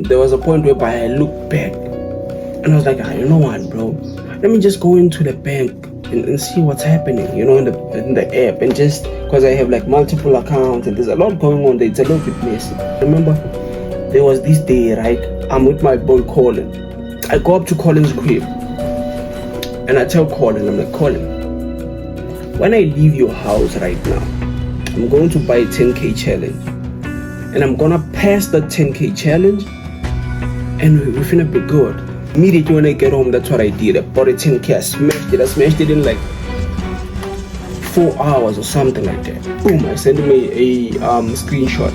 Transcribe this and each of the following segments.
there was a point whereby I looked back and I was like, you know what, bro? Let me just go into the bank and see what's happening, in the app, and just because I have like multiple accounts and there's a lot going on there, it's a little bit messy. Remember, there was this day, right? I'm with my boy Colin. I go up to Colin's crib and I tell Colin, I'm like, Colin, when I leave your house right now, I'm going to buy a 10K challenge and I'm gonna pass the 10K challenge and we're finna be good. Immediately when I get home, that's what I did. I bought a 10K, I smashed it in like 4 hours or something like that. Boom, I sent him a screenshot.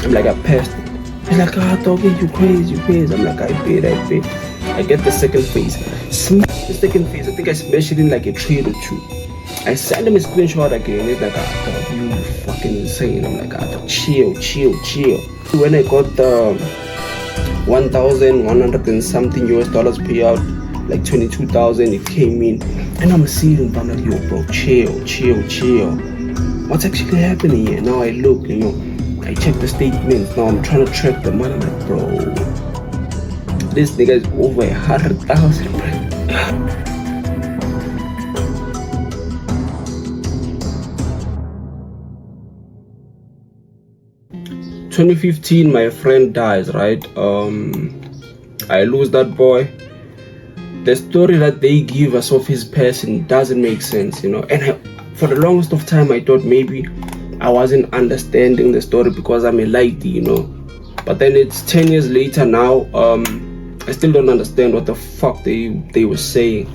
I'm like, I passed it. He's like, doggy, you crazy. I'm like, I paid. I get the second phase. Smash the second phase. I think I smashed it in like a trade or two. I sent him a screenshot again. He's like, dog, you fucking insane. I'm like, dog, chill. When I got the 1,100 and something US dollars payout, like 22,000, it came in, and I'm seeing, I'm like, yo, bro, chill. What's actually happening here? Now I look, I check the statements. Now I'm trying to track the money. I'm like, bro, this nigga is over 100,000, bro. 2015, my friend dies, right? I lose that boy. The story that they give us of his passing doesn't make sense, and for the longest of time I thought maybe I wasn't understanding the story because I'm a lady, but then it's 10 years later now. I still don't understand what the fuck they were saying,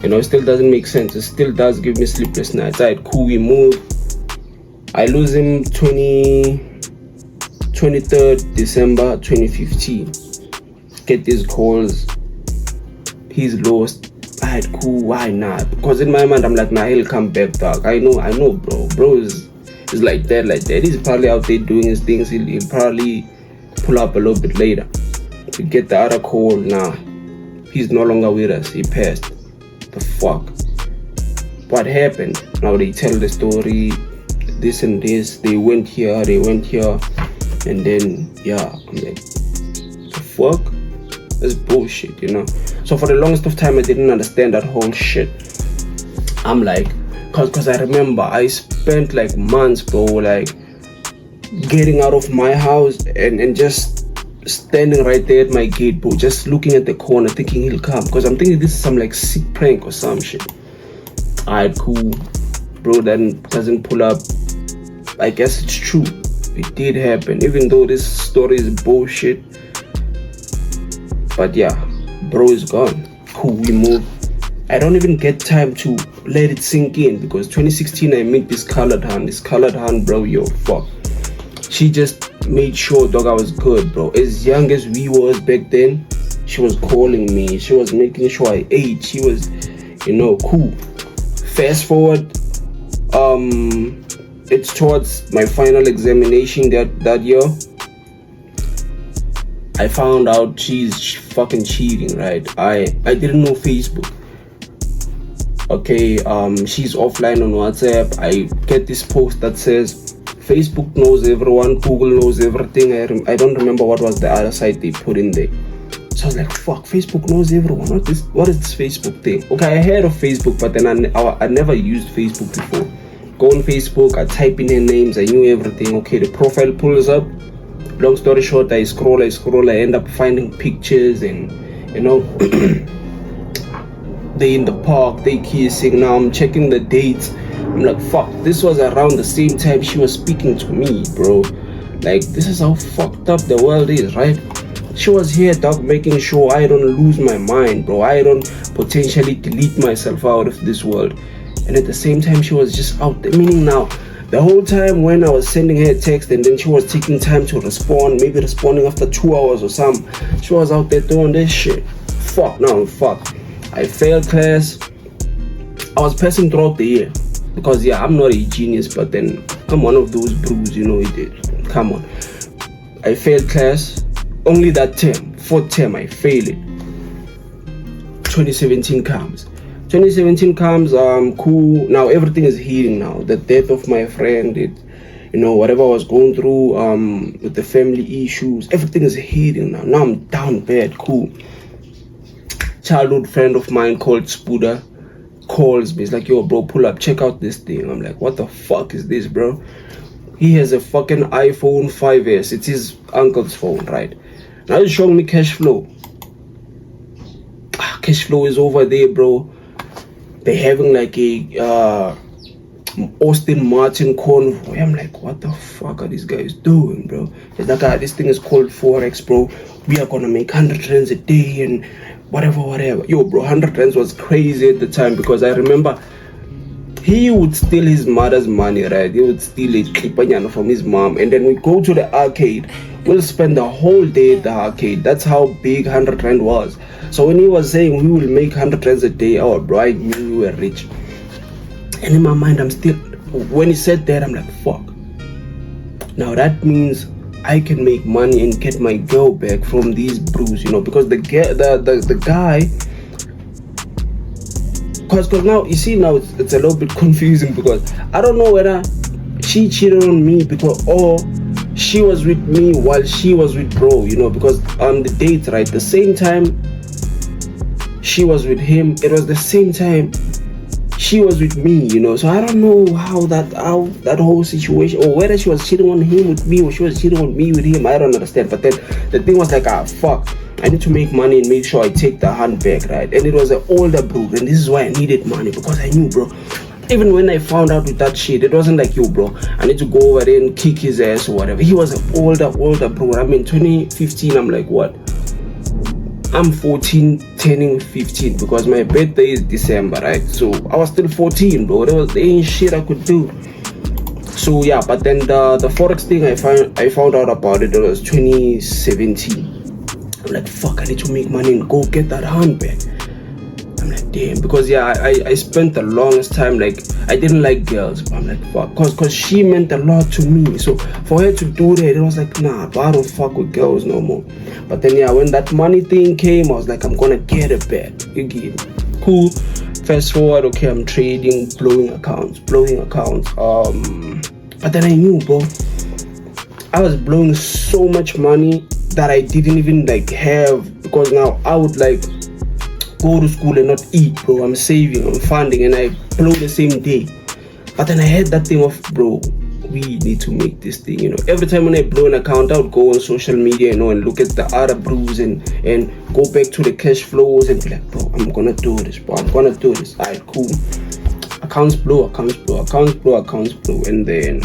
it still doesn't make sense. It still does give me sleepless nights. Alright, cool, we move. I lose him 23rd December 2015. Get these calls, he's lost. Alright, cool, why not? Because in my mind I'm like, nah, he'll come back, dog. I know, bro is like that. He's probably out there doing his things. He'll probably pull up a little bit later. To get the other call, nah, he's no longer with us, he passed. The fuck, what happened? Now they tell the story, this and this, they went here, and then I'm like, the fuck, that's bullshit, So for the longest of time I didn't understand that whole shit. I'm like, cause I remember I spent like months, bro, like getting out of my house and just standing right there at my gate, bro, just looking at the corner thinking he'll come, because I'm thinking this is some like sick prank or some shit. Alright, cool, bro, then doesn't pull up. I guess it's true, it did happen, even though this story is bullshit. But yeah, bro is gone. Cool, we move. I don't even get time to let it sink in, because 2016 I meet this colored hand, bro, yo, fuck. She just made sure, dog, I was good, bro. As young as we was back then, she was calling me. She was making sure I ate. She was, cool. Fast forward, it's towards my final examination that year. I found out she's fucking cheating, right? I didn't know Facebook. Okay, she's offline on WhatsApp. I get this post that says, Facebook knows everyone, Google knows everything. I don't remember what was the other site they put in there. So I was like, fuck, Facebook knows everyone. What is this Facebook thing? Okay, I heard of Facebook, but then I never used Facebook before. Go on Facebook, I type in their names, I knew everything. Okay, the profile pulls up. Long story short, I scroll, I end up finding pictures and, they in the park, they kissing. Now I'm checking the dates. I'm like, fuck, this was around the same time she was speaking to me, bro. Like, this is how fucked up the world is, right? She was here, dog, making sure I don't lose my mind, bro. I don't potentially delete myself out of this world. And at the same time, she was just out there. Meaning now, the whole time when I was sending her a text and then she was taking time to respond, maybe responding after 2 hours or something, she was out there doing this shit. Fuck, I failed class. I was passing throughout the year. Because yeah, I'm not a genius, but then I'm one of those brews, it did. Come on. I failed class. Only that term, 4th term, I failed it. 2017 comes. Cool. Now everything is healing now. The death of my friend, You know, whatever I was going through with the family issues, everything is hitting now. Now I'm down bad. Cool. Childhood friend of mine called Spuda calls me. He's like, yo, bro, pull up, check out this thing. I'm like, what the fuck is this, bro? He has a fucking iPhone 5S. It's his uncle's phone, right? Now he's showing me cash flow. Cash flow is over there, bro. They're having like a Austin Martin convoy. I'm like, what the fuck are these guys doing, bro? He's like, this thing is called Forex, bro. We are gonna make 100 rands a day and whatever. Yo, bro, 100 rands was crazy at the time, because I remember he would steal his mother's money, right? He would steal a klipanyana from his mom, and then we go to the arcade. We'll spend the whole day at the arcade. That's how big 100 rand was. So when he was saying we will make 100 rands a day, oh, bro, I knew we were rich. And in my mind, I'm still, when he said that, I'm like, fuck. Now that means I can make money and get my girl back from these brews, you know, because the guy, because now, you see, now it's a little bit confusing, because I don't know whether she cheated on me because, or she was with me while she was with bro, you know, because on the date, right, the same time she was with him, it was the same time she was with me, you know. So I don't know how that whole situation, or whether she was cheating on him with me or she was cheating on me with him, I don't understand. But then the thing was like, fuck, I need to make money and make sure I take the hand back, right? And it was an older bro, and this is why I needed money, because I knew, bro, even when I found out with that shit, it wasn't like, yo, bro, I need to go over there and kick his ass or whatever. He was an older bro. I mean, 2015, I'm like, what? I'm 14, turning 15, because my birthday is December, right? So I was still 14, bro. There ain't shit I could do. So yeah, but then the Forex thing, I found out about it was 2017. I'm like, fuck, I need to make money and go get that hand back. I'm like, damn, because yeah, I spent the longest time, like, I didn't like girls, but I'm like, fuck, cause she meant a lot to me. So for her to do that, it was like, nah, but I don't fuck with girls no more. But then yeah, when that money thing came, I was like, I'm gonna get it back. You get it? Cool. Fast forward, okay, I'm trading, blowing accounts. But then I knew, bro, I was blowing so much money that I didn't even like have, because now I would like go to school and not eat, bro. I'm saving, I'm funding, and I blow the same day. But then I had that thing of, bro, we need to make this thing, you know. Every time when I blow an account, I would go on social media, you know, and look at the other brews and go back to the cash flows and be like, bro, I'm gonna do this, bro. Alright, cool. Accounts blow. And then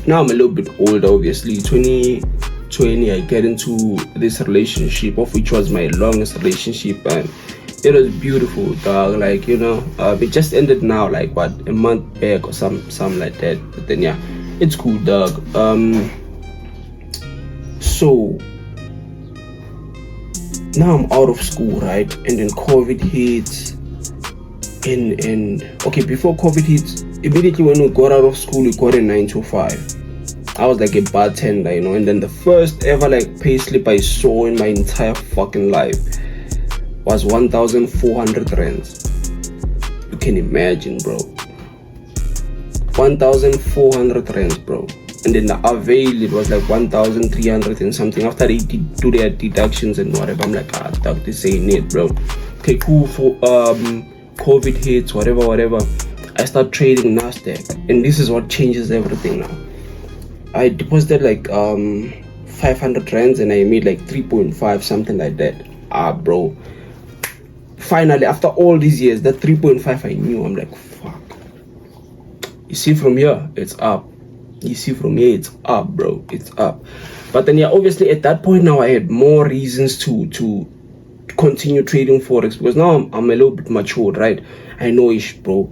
now I'm a little bit older, obviously. 2020, I get into this relationship, of which was my longest relationship, and it was beautiful, dog. Like, you know, it just ended now, like what, a month back or something like that. But then yeah, it's cool, dog. So now I'm out of school, right? And then COVID hits, and okay, before COVID hits, immediately when we got out of school, we got a 9 to 5. I was like a bartender, you know. And then the first ever like payslip I saw in my entire fucking life was 1,400 rands. You can imagine, bro. 1,400 rands, bro. And then the avail, it was like 1,300 and something. After they do their deductions and whatever, I'm like, dog, this ain't it, bro. Okay, cool. For COVID hits, whatever. I start trading Nasdaq, and this is what changes everything now. I deposited like 500 rands and I made like 3.5, something like that. Bro, finally, after all these years, that 3.5 I knew. I'm like, fuck. You see from here, it's up. Bro. It's up. But then yeah, obviously at that point now I had more reasons to continue trading Forex, because now I'm a little bit matured, right? I know ish, bro.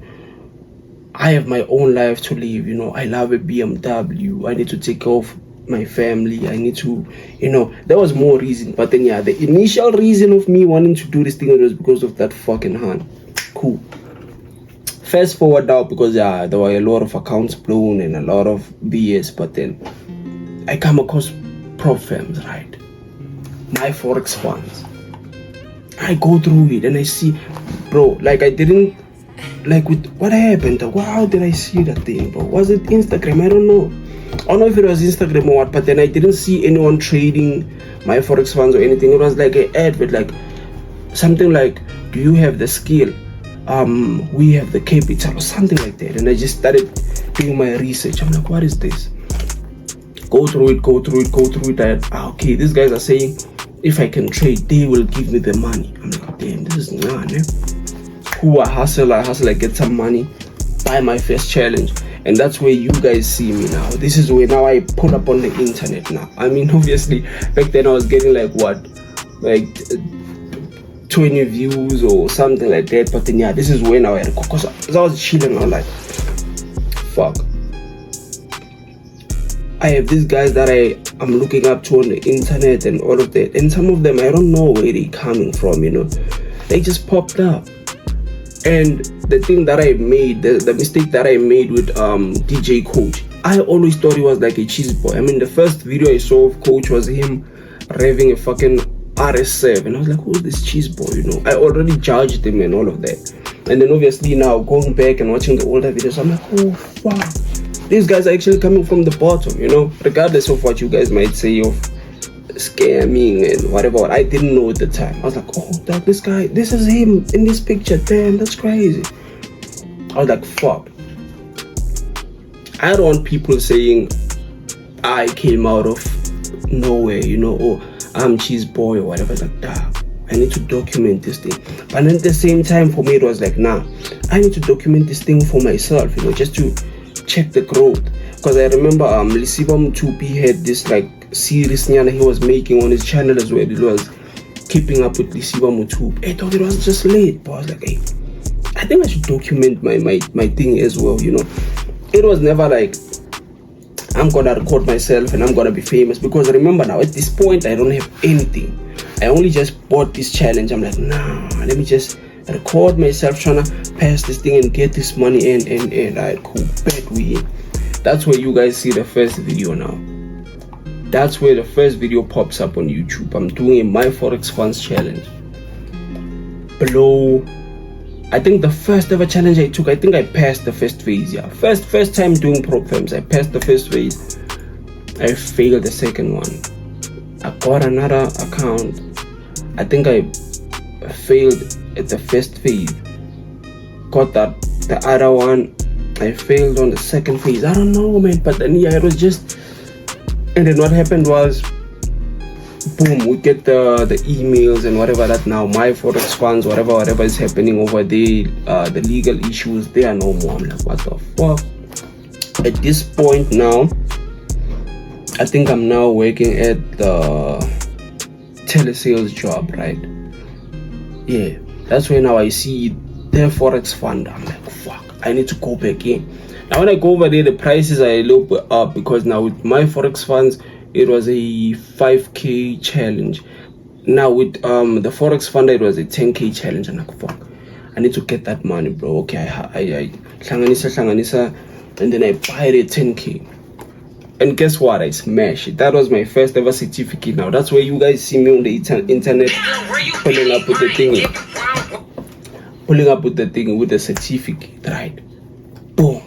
I have my own life to live, you know. I love a BMW. I need to take care of my family. I need to, you know, there was more reason. But then yeah, the initial reason of me wanting to do this thing was because of that fucking hand. Cool. Fast forward now, because yeah, there were a lot of accounts blown and a lot of BS. But then I come across prop firms, right? My Forex funds. I go through it and I see, bro, like I didn't, like with what happened, how did I see that thing, bro? Was it Instagram? I don't know. I don't know if it was Instagram or what, but then I didn't see anyone trading my Forex funds or anything. It was like an advert, like something like, do you have the skill? We have the capital or something like that. And I just started doing my research. I'm like, what is this? Go through it. Okay, these guys are saying if I can trade, they will give me the money. I'm like, damn, this is none, eh? Who I hustle, I get some money, buy my first challenge. And that's where you guys see me now. This is where now I put up on the internet now. I mean, obviously, back then I was getting like what? Like 20 views or something like that. But then, yeah, this is when I had, because I was chilling. I was like, fuck. I have these guys that I'm looking up to on the internet and all of that. And some of them, I don't know where they're coming from, you know. They just popped up. And the thing that I made, the mistake that I made with DJ Coach, I always thought he was like a cheese boy. I mean, the first video I saw of Coach was him revving a fucking RS7. And I was like, who's this cheese boy, you know? I already judged him and all of that. And then obviously now going back and watching the older videos, I'm like, oh, fuck. These guys are actually coming from the bottom, you know? Regardless of what you guys might say of scamming and whatever, I didn't know at the time. I was like, oh, dog, this guy, this is him in this picture. Damn, that's crazy. I was like, fuck. I don't want people saying I came out of nowhere, you know, or I'm cheese boy or whatever. Like, dog, I need to document this thing. But at the same time, for me, it was like, nah, I need to document this thing for myself, you know, just to check the growth. Because I remember Lisiba Mtupi had this like series he was making on his channel as well. It was keeping up with Lisiba Mtupi. I thought it was just late, but I was like, hey, I think I should document my thing as well, you know. It was never like I'm gonna record myself and I'm gonna be famous, because remember now at this point I don't have anything. I only just bought this challenge. I'm like, nah, let me just record myself trying to pass this thing and get this money and alright, cool, bet we in. That's where you guys see the first video now. That's where the first video pops up on YouTube. I'm doing a My Forex Funds challenge. Below, I think the first ever challenge I took, I think I passed the first phase, yeah. First time doing prop firms, I passed the first phase. I failed the second one. I got another account. I think I failed at the first phase. Got the other one. I failed on the second phase. I don't know, man, but then yeah, it was just, and then what happened was, boom, we get the emails and whatever that now, My Forex Funds, whatever is happening over there, the legal issues, they are no more. I'm like, what the fuck? At this point now, I think I'm now working at the telesales job, right? Yeah, that's when now I see their Forex fund. I'm like, fuck, I need to go back in. Now when I go over there, the prices are a little bit up, because now with My Forex Funds, it was a 5k challenge. Now with the Forex fund, it was a 10k challenge. I'm like, fuck, I need to get that money, bro. Okay, I hlanganisa, and then I buy it at 10k. And guess what? I smashed it. That was my first ever certificate. Now that's where you guys see me on the internet pulling up with the thing. Pulling up with the thing with the certificate, right? Boom.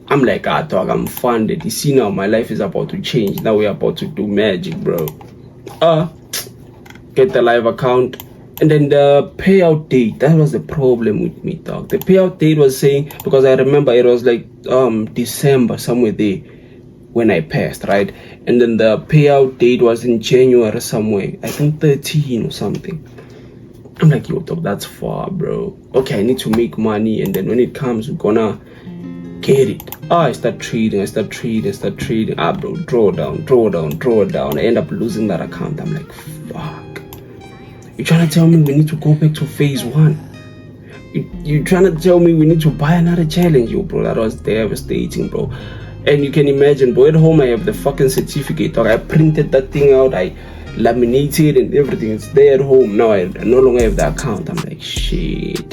I'm like, ah, dog, I'm funded. You see now, my life is about to change. Now we're about to do magic, bro. Get the live account. And then the payout date, that was the problem with me, dog. The payout date was saying, because I remember it was like December, somewhere there, when I passed, right? And then the payout date was in January somewhere, I think 13 or something. I'm like, yo, dog, that's far, bro. Okay, I need to make money, and then when it comes, we're gonna get it. I start trading. Bro, draw down. I end up losing that account. I'm like, fuck. You're trying to tell me we need to go back to phase one? You're trying to tell me we need to buy another challenge? Yo, bro, that was devastating, bro. And you can imagine, bro, at home I have the fucking certificate, dog. I printed that thing out, I laminated and everything. It's there at home. Now I no longer have the account. I'm like, shit.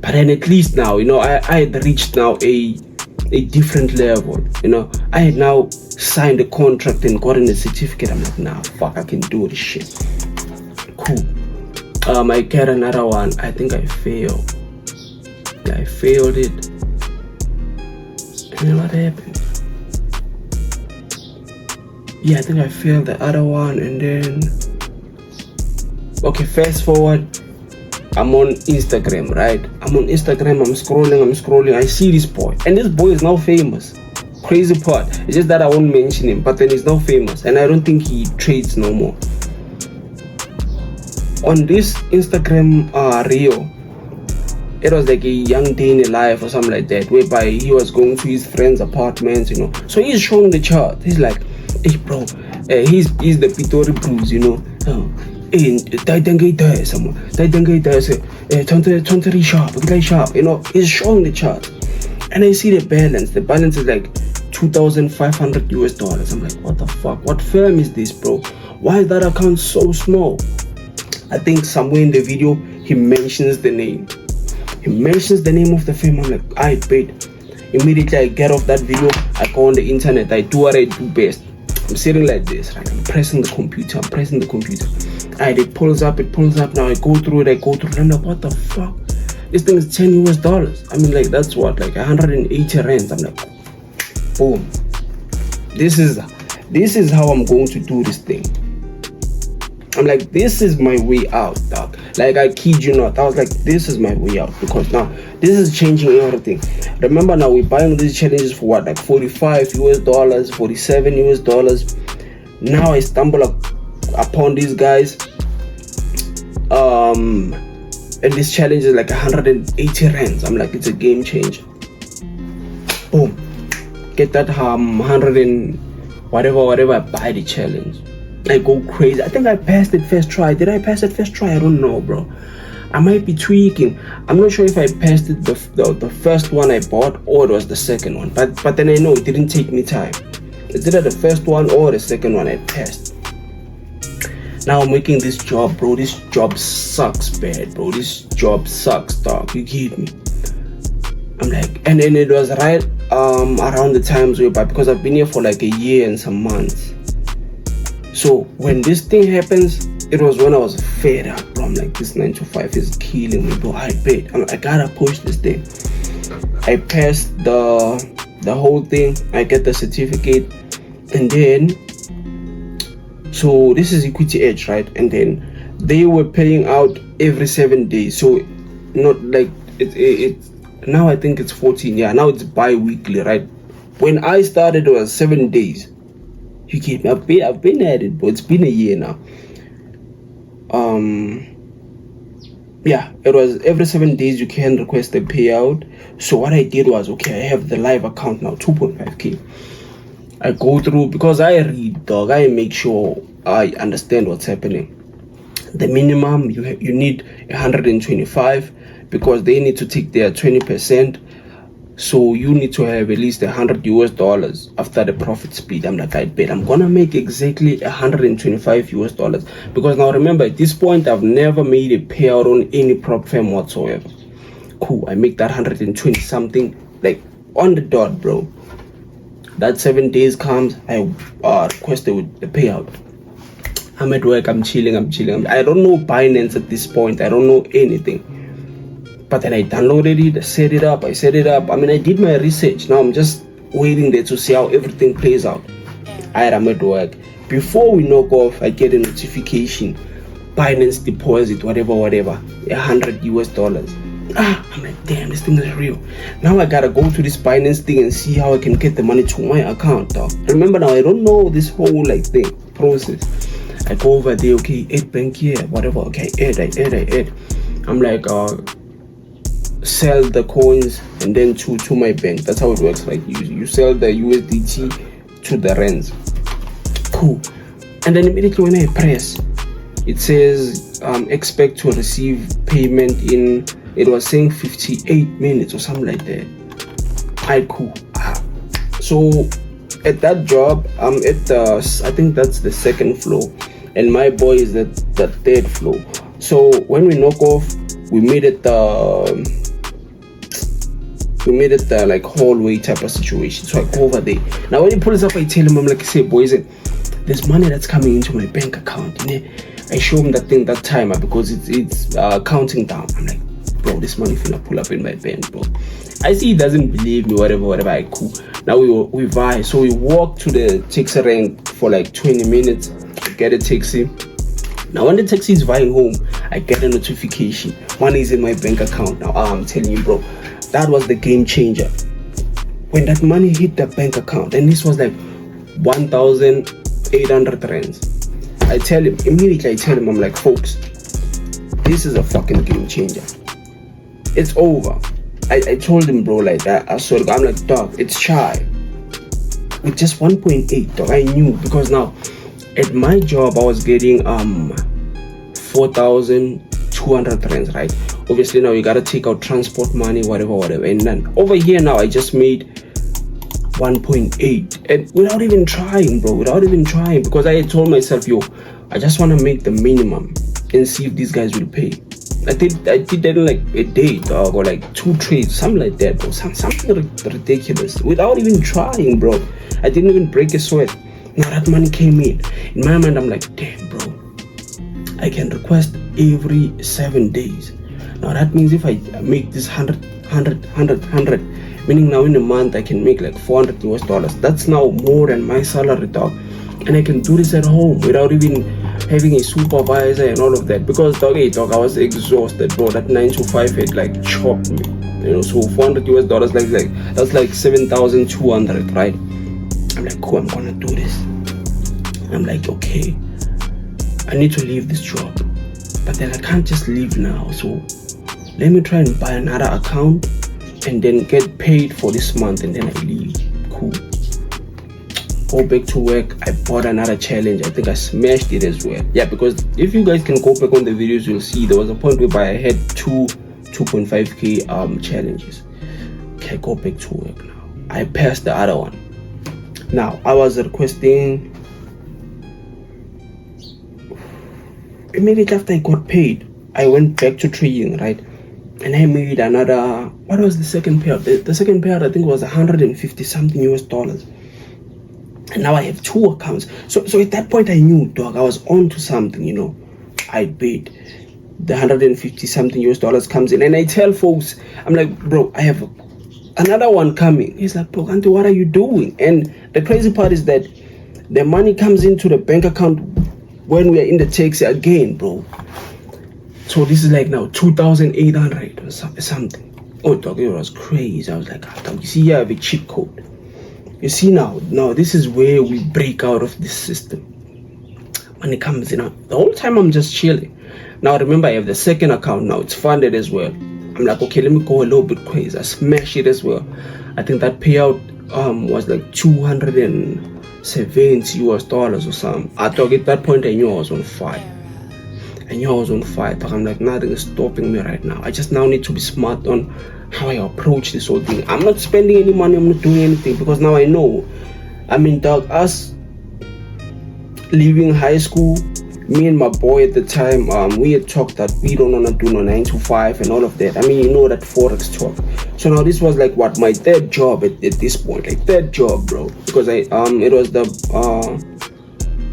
But then at least now, you know, I had reached now a different level. You know, I had now signed a contract and gotten a certificate. I'm like, nah, fuck, I can do this shit. Cool. I get another one. I think I failed. Yeah, I failed it. And then what happened? yeah, I think I failed the other one. And then, okay, fast forward, I'm on Instagram, right? I'm on Instagram, I'm scrolling, I see this boy, and this boy is now famous. Crazy part, it's just that I won't mention him, but then he's now famous, and I don't think he trades no more. On this Instagram reel, it was like a young day in life or something like that, whereby he was going to his friend's apartments, you know. So he's showing the chart. He's like, hey bro, he's the Pitori Blues, you know. Sharp, you know. He's showing the chart, and I see the balance. The balance is like $2,500. I'm like, what the fuck? What firm is this, bro? Why is that account so small? I think somewhere in the video he mentions the name. He mentions the name of the firm. I'm like, I bet. Immediately I get off that video, I go on the internet, I do what I do best. I'm sitting like this, right? I'm pressing the computer. Alright, it pulls up. Now I go through it. I'm like, what the fuck? This thing is $10. I mean, like, that's what, like 180 rands. I'm like, boom. This is how I'm going to do this thing. I'm like, this is my way out, dog. Like, I kid you not. I was like, this is my way out, because now this is changing everything. Remember, now we're buying these challenges for what, like $45, $47. Now I stumble upon these guys, and this challenge is like 180 rands. I'm like, it's a game changer. Boom, get that 100 and whatever. I buy the challenge. I go crazy. I think I passed it first try. Did I pass it first try? I don't know, bro. I might be tweaking. I'm not sure if I passed it the first one I bought, or it was the second one. But then I know it didn't take me time. It's either the first one or the second one I passed. Now I'm making this job, bro. This job sucks bad, bro. This job sucks, dog. You get me? I'm like, and then it was right around the times whereby, because I've been here for like a year and some months. So when this thing happens, it was when I was fed up, bro. I'm like, this 9 to 5 is killing me, bro. I bet. I gotta push this thing. I passed the whole thing. I get the certificate, and then, so this is Equity Edge, right? And then they were paying out every 7 days. So not like it now I think it's 14. Yeah, now it's bi-weekly, right? When I started, it was 7 days. You get me? I've been at it, but it's been a year now. Yeah, it was every 7 days you can request a payout. So what I did was, okay, I have the live account now, 2.5k. I go through, because I read, dog. I make sure I understand what's happening. The minimum you need 125, because they need to take their 20%. So you need to have at least $100 after the profit split. I'm like, I bet I'm gonna make exactly $125, because now remember, at this point I've never made a payout on any prop firm whatsoever. Cool, I make that 120 something, like on the dot, bro. That 7 days comes, I requested the payout. I'm at work, I'm chilling. I don't know Binance at this point. I don't know anything. But then I downloaded it, I set it up. I mean, I did my research. Now I'm just waiting there to see how everything plays out. I'm at work. Before we knock off, I get a notification. Binance deposit, whatever, $100. I'm like, damn, this thing is real. Now I gotta go to this Binance thing and see how I can get the money to my account, dog. Remember, now I don't know this whole like thing process. I go over there, okay, add bank here, whatever, okay, add. I'm like, sell the coins and then to my bank. That's how it works. Like you sell the USDT to the rands. Cool. And then immediately when I press, it says expect to receive payment in, it was saying 58 minutes or something like that. Alright, cool. So at that job, I'm at the, I think that's the second floor, and my boy is at the third floor. So when we knock off, we meet at the like hallway type of situation. So I go over there. Now when he pulls up, I tell him, I'm like, say, boys, there's money that's coming into my bank account. And I show him that thing, that timer, because it's counting down. I'm like, bro, this money finna pull up in my band, bro. I see he doesn't believe me, whatever. I cool. Now we vibe. So we walk to the taxi rank for like 20 minutes, get a taxi. Now when the taxi is flying home, I get a notification. Money is in my bank account. Now I'm telling you, bro, that was the game changer. When that money hit the bank account, and this was like 1,800 rands. I tell him, I'm like, folks, this is a fucking game changer. It's over. I told him, bro, like that. I swear to God, I'm like, dog, it's shy. With just 1.8, dog, I knew. Because now, at my job, I was getting 4,200 rands, right? Obviously, now you gotta take out transport money, whatever. And then over here now, I just made 1.8. And without even trying, bro. Because I had told myself, yo, I just want to make the minimum and see if these guys will pay. I did that in like a day, dog, or like 2 trades, something like that, bro. Something ridiculous. Without even trying, bro. I didn't even break a sweat. Now that money came in my mind, I'm like, damn, bro. I can request every 7 days. Now that means if I make this 100, meaning now in a month I can make like $400. That's now more than my salary, dog. And I can do this at home without even having a supervisor and all of that. Because dog, I was exhausted, bro. That 9 to 5 had like chopped me. So $400 like that's like 7,200, right? I'm like, cool, I'm gonna do this. I'm like, okay, I need to leave this job, but then I can't just leave now. So let me try and buy another account and then get paid for this month, and then I leave. Cool. Go back to work. I bought another challenge. I think I smashed it as well. Yeah, because if you guys can go back on the videos, you'll see there was a point whereby I had 2.5k challenges. Okay, go back to work now. I passed the other one. Now I was requesting immediately after I got paid. I went back to trading, right? And I made another. What was the second payout? The second payout I think was 150 something US. And now I have 2 accounts. So at that point I knew, dog, I was on to something, I paid. The 150 something US comes in, and I tell folks, I'm like, bro, I have another one coming. He's like, bro, Auntie, what are you doing? And the crazy part is that the money comes into the bank account when we are in the taxi again, bro. So this is like now 2,800 or something. Oh, dog, it was crazy. I was like, dog, you see, here I have a cheat code. You see now this is where we break out of this system. When it comes in, the whole time I'm just chilling. Now remember, I have the second account now. It's funded as well. I'm like, okay, let me go a little bit crazy. I smash it as well. I think that payout was like 270 US dollars or something. I thought at that point I knew I was on fire. But I'm like, nothing is stopping me right now. I just now need to be smart on how I approach this whole thing. I'm not spending any money. I'm not doing anything, because now I know. I mean, dog, us leaving high school, me and my boy at the time, we had talked that we don't want to do no 9 to 5 and all of that. I mean, that Forex talk. So now this was like what, my third job at this point, like third job, bro. Because it was the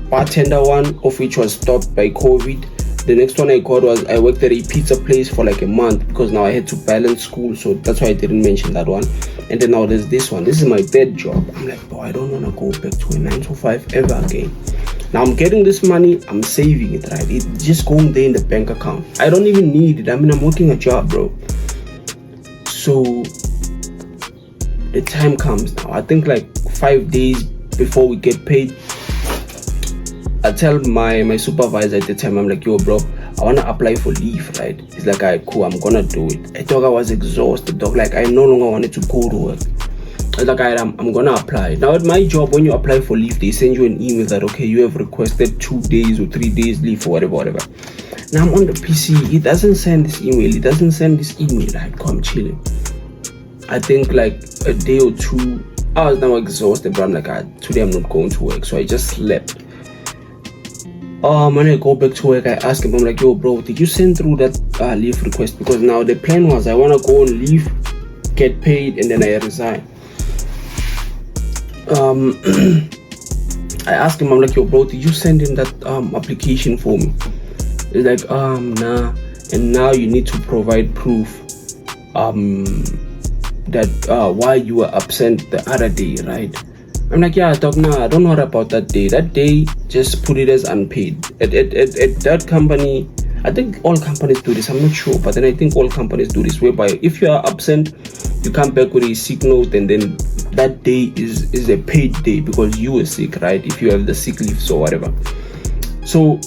bartender one, of which was stopped by COVID. The next one I got was I worked at a pizza place for like a month, because now I had to balance school, so that's why I didn't mention that one. And then now there's this one. This is my third job. I'm like, bro, I don't want to go back to a 9 to 5 ever again. Now I'm getting this money, I'm saving it, right? It's just going there in the bank account. I don't even need it. I mean, I'm working a job, bro. So the time comes now. I think like 5 days before we get paid, I tell my supervisor at the time, I'm like, yo, bro, I want to apply for leave, right? He's like, alright, cool, I'm gonna do it. I thought I was exhausted, dog. Like, I no longer wanted to go to work. I was like, alright, I'm gonna apply. Now at my job, when you apply for leave, they send you an email that, okay, you have requested 2 days or 3 days leave or whatever. Now I'm on the PC, it doesn't send this email. Like, I'm chilling. I think like a day or 2, I was now exhausted, but I'm like, today I'm not going to work. So I just slept. When I go back to work, I ask him, I'm like, yo, bro, did you send through that leave request? Because now the plan was I want to go on leave, get paid, and then I resign. I asked him, I'm like, yo, bro, did you send in that application for me? He's like, nah. and now you need to provide proof that why you were absent the other day, right? I'm like, yeah, dog, nah, don't worry about that day. That day, just put it as unpaid. At that company, I think all companies do this, I'm not sure, but then I think all companies do this, whereby if you are absent, you come back with a sick note, and then that day is a paid day because you were sick, right? If you have the sick leaves or whatever. So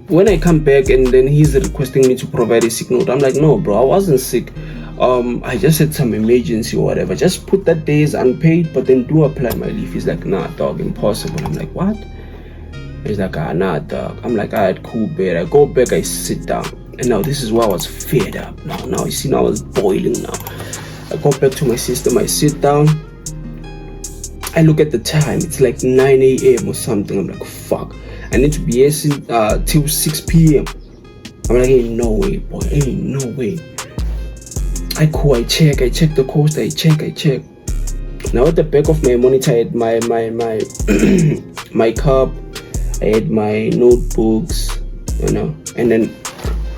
when I come back and then he's requesting me to provide a sick note, I'm like, no, bro, I wasn't sick. I just had some emergency or whatever. Just put that day as unpaid, but then do apply my leave. He's like, nah, dog, impossible. I'm like, what? He's like, nah, dog. I'm like, alright, cool, bet. I go back, I sit down. And now this is where I was fed up. Now you see, now I was boiling now. I go back to my system, I sit down. I look at the time, it's like 9 a.m. or something. I'm like, fuck. I need to be here till 6 p.m. I'm like, ain't no way, boy, ain't no way. I check the coast, I check. Now at the back of my monitor, I had my my cup, I had my notebooks, you know. And then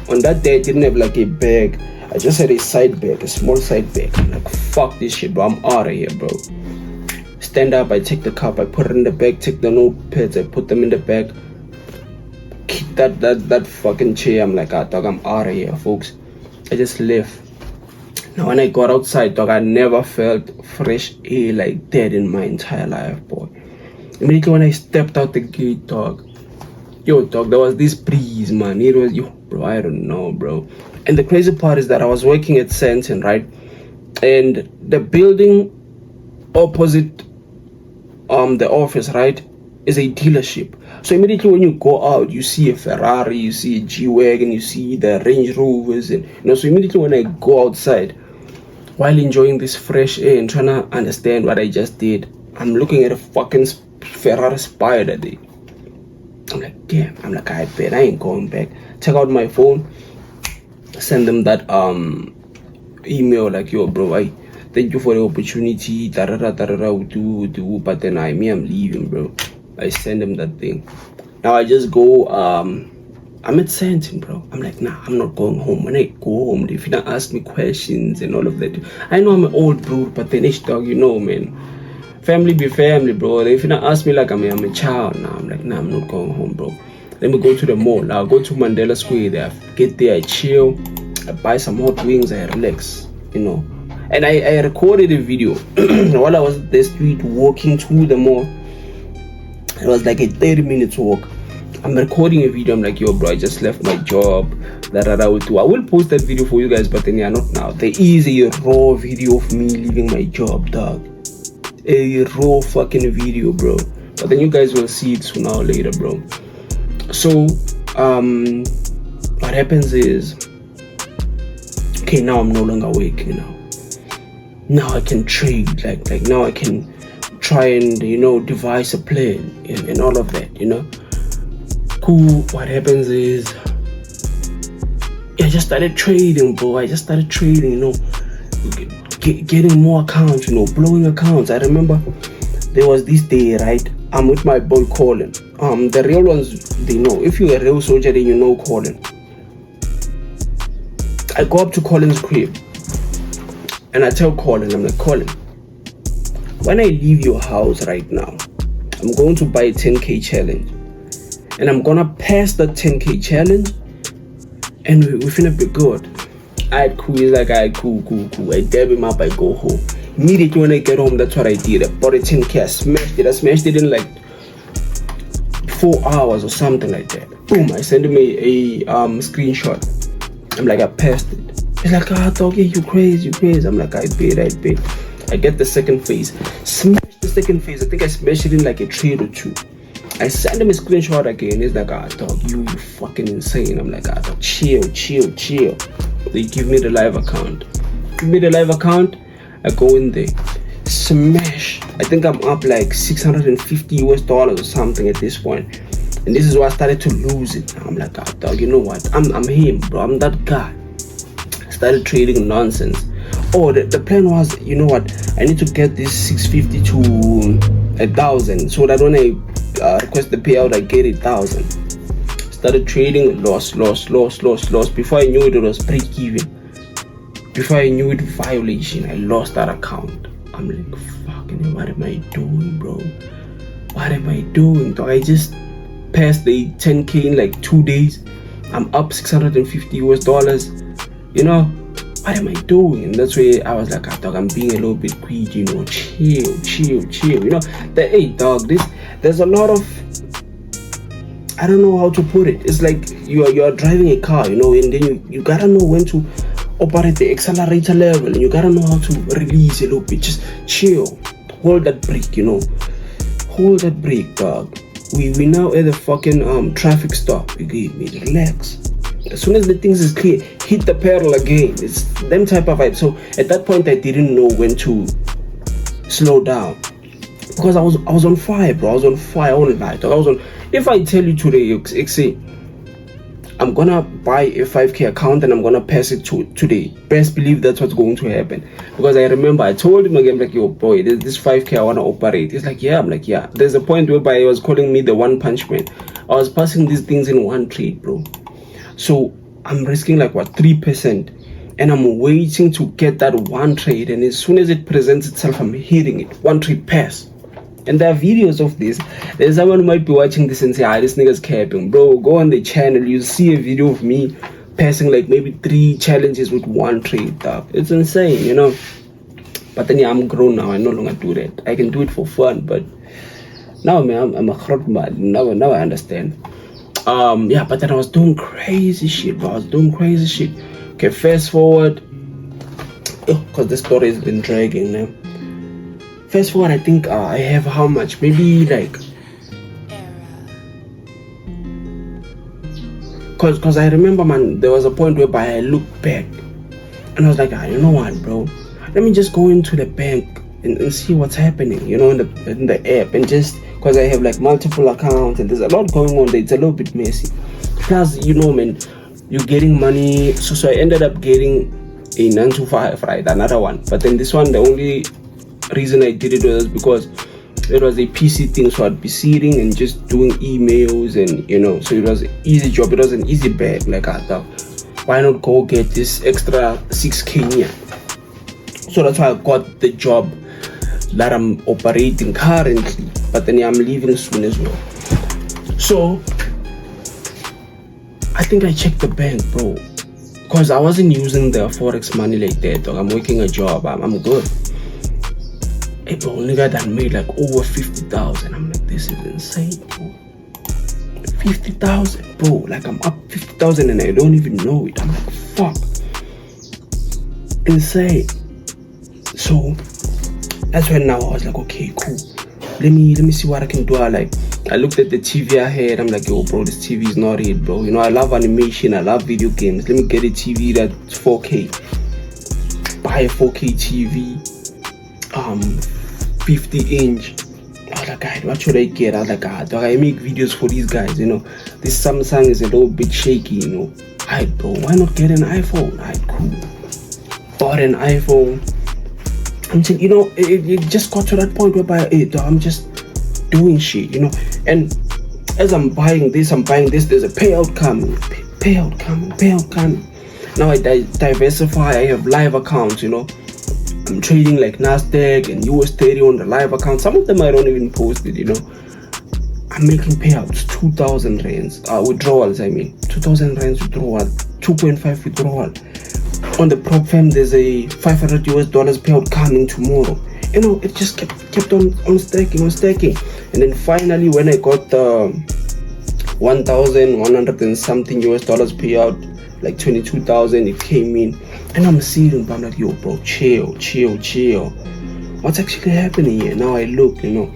on that day, I didn't have like a bag. I just had a side bag, a small side bag. I'm like, fuck this shit, bro. I'm out of here, bro. Stand up, I take the cup, I put it in the bag, take the notepads, I put them in the bag. Keep that fucking chair. I'm like, dog, I'm out of here, folks. I just left. Now when I got outside, dog, I never felt fresh air like that in my entire life, boy. Immediately when I stepped out the gate, dog, dog, there was this breeze, man. It was, bro, I don't know, bro. And the crazy part is that I was working at Santon, right? And the building opposite the office, right, is a dealership. So immediately when you go out, you see a Ferrari, you see a G-Wagon, you see the Range Rovers, and so immediately when I go outside, while enjoying this fresh air and trying to understand what I just did, I'm looking at a fucking Ferrari Spider there. I'm like, damn. I'm like, I bet I ain't going back. Check out my phone, send them that email like, yo, bro, thank you for the opportunity, but then I'm leaving, bro. I send them that thing. Now I just go, I'm at Santon, bro. I'm like, nah, I'm not going home. When I go home, they finna ask me questions and all of that. I know I'm an old bro, but then it's dog, you know, man. Family be family, bro. They finna ask me like I'm a child. Now I'm like, nah, I'm not going home, bro. Let me go to the mall. Now I go to Mandela Square there. I get there, I chill, I buy some hot wings, I relax, you know. And I recorded a video while I was at the street walking to the mall. It was like a 30-minute walk. I'm recording a video. I'm like, yo, bro, I just left my job. I will post that video for you guys, but then not now. There is a raw video of me leaving my job, dog. A raw fucking video, bro. But then you guys will see it sooner or later, bro. So, what happens is, okay, now I'm no longer working now. Now I can trade, like now I can try and, devise a plan and all of that, Cool. What happens is, I just started trading, bro. I just started trading, getting more accounts, blowing accounts. I remember there was this day, right? I'm with my boy Colin. The real ones, they know. If you're a real soldier, then you know Colin. I go up to Colin's crib and I tell Colin, I'm like, Colin, when I leave your house right now, I'm going to buy a 10K challenge. And I'm gonna pass the 10K challenge and we finna be good. Alright, cool. He's like, alright, cool. I dab him up, I go home. Immediately when I get home, that's what I did. I bought a 10K, I smashed it in like 4 hours or something like that. Boom, I sent him a screenshot. I'm like, I passed it. He's like, dog, you crazy. I'm like, I bet. I get the second phase. Smash the second phase. I think I smashed it in like a trade or two. I send him a screenshot again. He's like, dog, you fucking insane. I'm like, dog, chill. They give me the live account. I go in there, smash. I think I'm up like $650 or something at this point. And this is where I started to lose it. I'm like, dog, you know what? I'm him, bro. I'm that guy. I started trading nonsense. The plan was, you know what? I need to get this 650 to 1,000 so that when I request the payout, I get 1,000. Started trading, lost. Before I knew it, it was break even. Before I knew it, violation. I lost that account. I'm like, fucking, what am I doing, bro? What am I doing, dog? I just passed the 10K in like 2 days. I'm up $650. You know, what am I doing? And that's where I was like, dog, I'm being a little bit greedy, you know, chill. You know, hey, dog, there's a lot of, I don't know how to put it. It's like you're driving a car, you know, and then you gotta know when to operate the accelerator level, and you gotta know how to release a little bit. Just chill, hold that brake, you know, hold that brake, dog. We now at the fucking traffic stop. You give me relax. As soon as the things is clear, hit the pedal again. It's them type of vibe. So at that point, I didn't know when to slow down because I was on fire, bro. I was on fire. I won't lie. I was on. If I tell you today, say I'm gonna buy a 5K account and I'm gonna pass it today, best believe that's what's going to happen. Because I remember I told him again, like, yo, boy, this 5K I wanna operate. He's like, yeah. I'm like, yeah. There's a point whereby he was calling me the one punch man. I was passing these things in one trade, bro. So I'm risking like what 3%, and I'm waiting to get that one trade. And as soon as it presents itself, I'm hitting it. One trade pass. And there are videos of this. There's someone who might be watching this and say, this nigga's capping. Bro, go on the channel. You'll see a video of me passing like maybe 3 challenges with one trade, dog. It's insane, you know. But then, yeah, I'm grown now. I no longer do that. I can do it for fun. But now, man, I'm a crowd man. Now I understand. Yeah, but then I was doing crazy shit, bro. Okay, fast forward. Because the story has been dragging now. Fast forward, I think I have how much? Maybe like, cause I remember, man, there was a point whereby I looked back and I was like, you know what, bro? Let me just go into the bank and see what's happening, you know, in the app, and just cause I have like multiple accounts and there's a lot going on there. It's a little bit messy. Plus, you know, man, you're getting money. So I ended up getting a 9 to 5, right? Another one. But then this one, the only reason I did it was because it was a PC thing, so I'd be sitting and just doing emails, and you know, so it was an easy job. It was an easy bag. Like, I thought, why not go get this extra 6K here? So that's why I got the job that I'm operating currently, but then I'm leaving soon as well. So I think I checked the bank, bro, because I wasn't using the Forex money like that, dog. I'm working a job. I'm good. Hey, bro, nigga that made like over 50,000. I'm like, this is insane, bro. 50,000, bro. Like, I'm up 50,000 and I don't even know it. I'm like, fuck. Insane. So that's when now I was like, okay, cool. Let me see what I can do. I looked at the TV I had. I'm like, yo, bro, this TV is not it, bro. You know, I love animation. I love video games. Let me get a TV that's 4K. Buy a 4K TV. 50-inch. I was like, God, what should I get? I was like, God, I make videos for these guys, you know. This Samsung is a little bit shaky, you know. Alright, bro, why not get an iPhone? Alright, cool. Bought an iPhone. I'm saying, you know, it just got to that point whereby, hey, dog, I'm just doing shit, you know. And as I'm buying this, there's a payout coming. Payout coming. Now I diversify. I have live accounts, you know. I'm trading like Nasdaq and US30 on the live account. Some of them I don't even post it, you know. I'm making payouts, 2,000 rands, withdrawals, 2,000 rands withdrawal, 2.5 withdrawal. On the prop firm, there's a $500 payout coming tomorrow. You know, it just kept on stacking. And then finally, when I got the 1,100 and something payout, like 22,000, it came in, and I'm sitting, but I'm like, yo, bro, chill. What's actually happening here? Now I look, you know,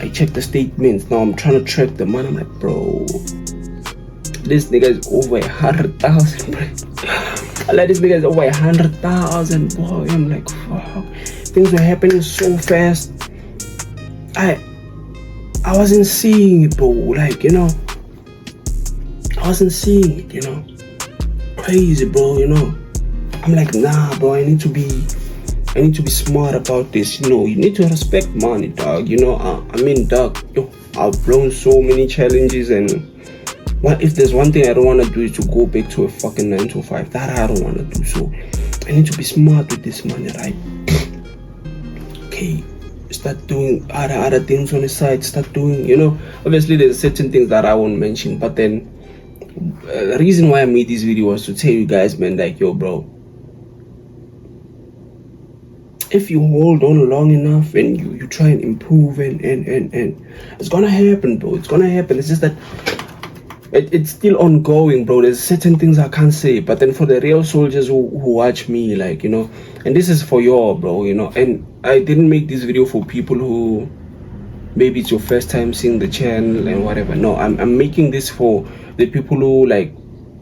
I check the statements. Now I'm trying to track the money. I'm like, bro, this nigga is over 100,000, bro. I like this nigga is over 100,000, boy. I'm like, fuck. Things were happening so fast. I wasn't seeing it, bro. Like, you know, I wasn't seeing it, you know. Crazy, bro, you know. I'm like, nah, bro, I need to be smart about this, you know. You need to respect money, dog, you know. Dog, yo, I've blown so many challenges, and What if there's one thing I don't want to do is to go back to a fucking 9 to 5. That I don't want to do. So I need to be smart with this money, right? Okay, start doing other things on the side. Start doing, obviously there's certain things that I won't mention, but then the reason why I made this video was to tell you guys, man, like, yo, bro, if you hold on long enough and you try and improve and it's gonna happen, bro. It's gonna happen. It's just that it's still ongoing, bro. There's certain things I can't say, but then for the real soldiers who watch me, like, and this is for y'all, bro, and I didn't make this video for people who maybe it's your first time seeing the channel and whatever. No, I'm making this for the people who like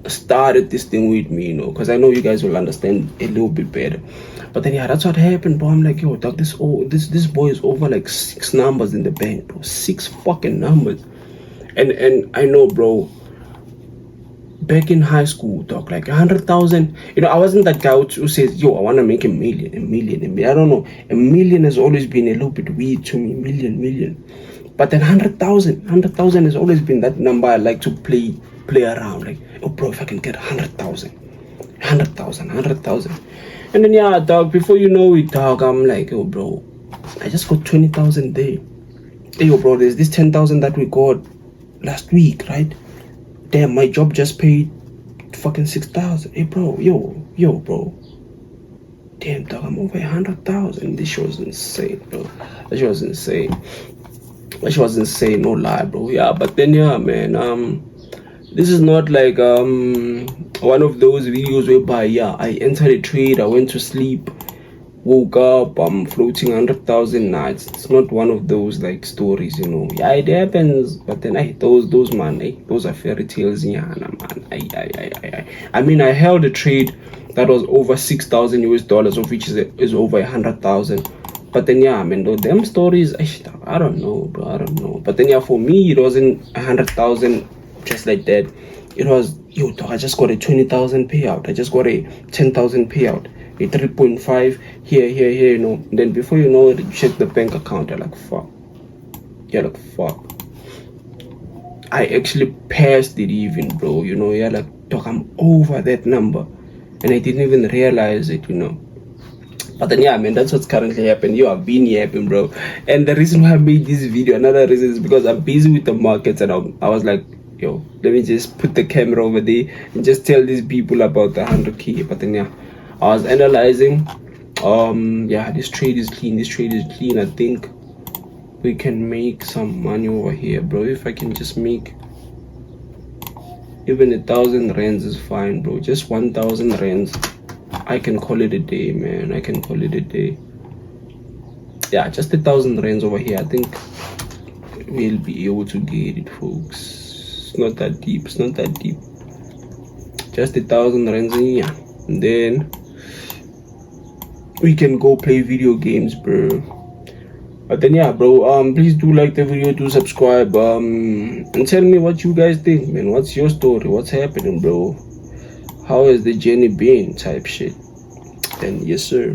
started this thing with me, because I know you guys will understand a little bit better. But then, yeah, that's what happened, bro. I'm like, yo, dog, this boy is over like 6 numbers in the bank, bro. 6 fucking numbers. And I know, bro, back in high school, dog, like 100,000, I wasn't that guy who says, yo, I want to make a million. I don't know. A million has always been a little bit weird to me, million. But then 100,000 has always been that number I like to play around. Like, oh, bro, if I can get 100,000. And then, yeah, dog, before you know it, dog, I'm like, yo, bro, I just got 20,000 there. Hey, yo, bro, there's this 10,000 that we got last week, right? Damn, my job just paid fucking 6,000. Hey, bro, yo, bro. Damn, dog, I'm over 100,000. This shit was insane, bro. That shit was insane, no lie, bro. Yeah, but then, yeah, man, this is not like one of those videos whereby, yeah, I entered a trade, I went to sleep, woke up, I'm floating 100,000 nights. It's not one of those like stories, Yeah, it happens, but then those man, those are fairy tales, yeah, man. I mean, I held a trade that was over $6,000 of which is over 100,000. But then, yeah, I mean, them stories, I don't know, bro. I don't know. But then, yeah, for me, it wasn't 100,000 just like that. It was, yo, dog, I just got a 20,000 payout. I just got a 10,000 payout. A 3.5 here, Then before you know it, you check the bank account. You're like, fuck. I actually passed it even, bro. You're like, dog, I'm over that number. And I didn't even realize it, But then, yeah, man, that's what's currently happening. You have been yapping, bro. And the reason why I made this video, another reason, is because I'm busy with the markets, and I was like, yo, let me just put the camera over there and just tell these people about the 100K. But then, yeah, I was analyzing. Yeah, this trade is clean. I think we can make some money over here, bro. If I can just make even 1,000 rands is fine, bro. Just 1,000 rands. I can call it a day, man. Yeah, just 1,000 rands over here. I think we'll be able to get it, folks. It's not that deep. Just 1,000 rands in here. And then we can go play video games, bro. But then, yeah, bro, please do like the video, do subscribe, and tell me what you guys think, man. What's your story? What's happening, bro? How has the journey been? Type shit. And yes, sir.